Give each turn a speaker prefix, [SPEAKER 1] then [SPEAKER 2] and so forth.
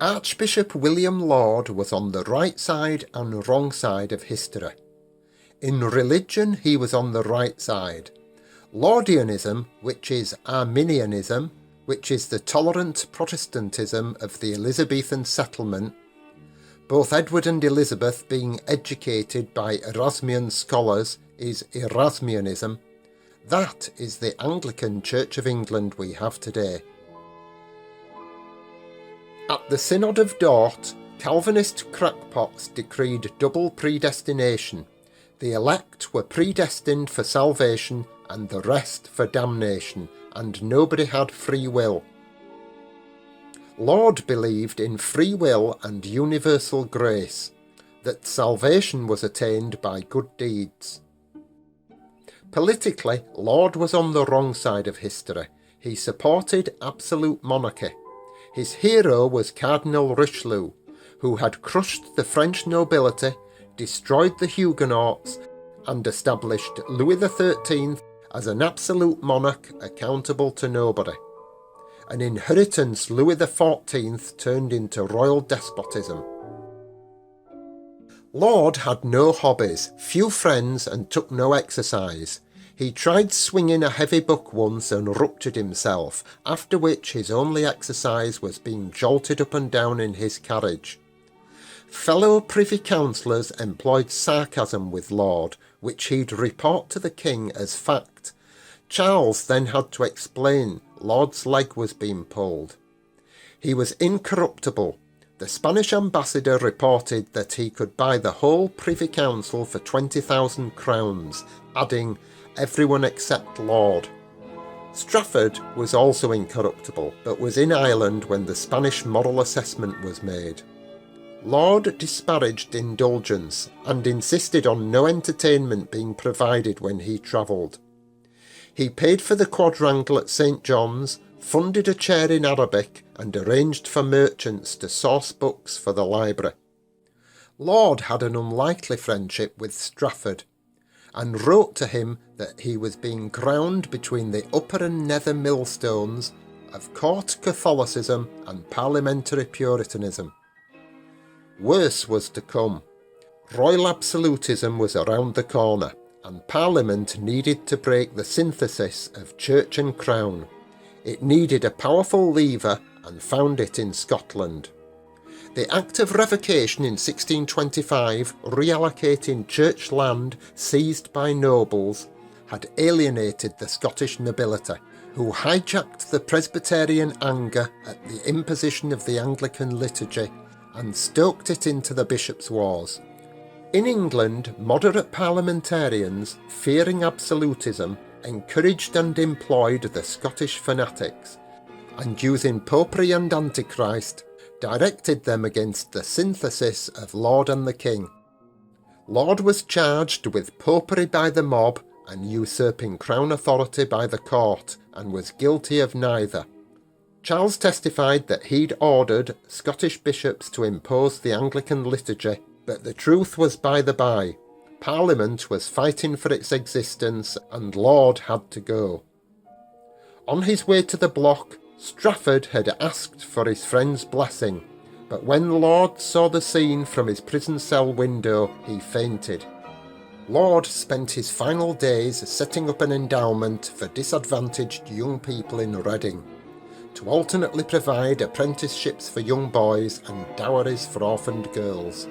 [SPEAKER 1] Archbishop William Laud was on the right side and wrong side of history. In religion he was on the right side. Laudianism, which is Arminianism, which is the tolerant Protestantism of the Elizabethan settlement, both Edward and Elizabeth being educated by Erasmian scholars, is Erasmianism. That is the Anglican Church of England we have today. At the Synod of Dort, Calvinist crackpots decreed double predestination. The elect were predestined for salvation and the rest for damnation, and nobody had free will. Laud believed in free will and universal grace, that salvation was attained by good deeds. Politically, Laud was on the wrong side of history. He supported absolute monarchy. His hero was Cardinal Richelieu, who had crushed the French nobility, destroyed the Huguenots, and established Louis XIII as an absolute monarch accountable to nobody. An inheritance Louis XIV turned into royal despotism. Laud had no hobbies, few friends, and took no exercise. He tried swinging a heavy book once and ruptured himself, after which his only exercise was being jolted up and down in his carriage. Fellow privy councillors employed sarcasm with Laud, which he'd report to the king as fact. Charles then had to explain Laud's leg was being pulled. He was incorruptible. The Spanish ambassador reported that he could buy the whole Privy Council for 20,000 crowns, adding, "everyone except Laud." Strafford was also incorruptible, but was in Ireland when the Spanish moral assessment was made. Laud disparaged indulgence and insisted on no entertainment being provided when he travelled. He paid for the quadrangle at St. John's, funded a chair in Arabic, and arranged for merchants to source books for the library. Laud had an unlikely friendship with Strafford, and wrote to him that he was being ground between the upper and nether millstones of court Catholicism and parliamentary Puritanism. Worse was to come. Royal absolutism was around the corner, and Parliament needed to break the synthesis of church and crown. It needed a powerful lever and found it in Scotland. The Act of Revocation in 1625, reallocating church land seized by nobles, had alienated the Scottish nobility, who hijacked the Presbyterian anger at the imposition of the Anglican liturgy and stoked it into the bishops' wars. In England, moderate parliamentarians, fearing absolutism, encouraged and employed the Scottish fanatics, and using Popery and Antichrist, directed them against the synthesis of Laud and the King. Laud was charged with popery by the mob and usurping crown authority by the court, and was guilty of neither. Charles testified that he'd ordered Scottish bishops to impose the Anglican liturgy, but the truth was by the by. Parliament was fighting for its existence, and Laud had to go. On his way to the block, Strafford had asked for his friend's blessing, but when Laud saw the scene from his prison cell window, he fainted. Laud spent his final days setting up an endowment for disadvantaged young people in Reading, to alternately provide apprenticeships for young boys and dowries for orphaned girls.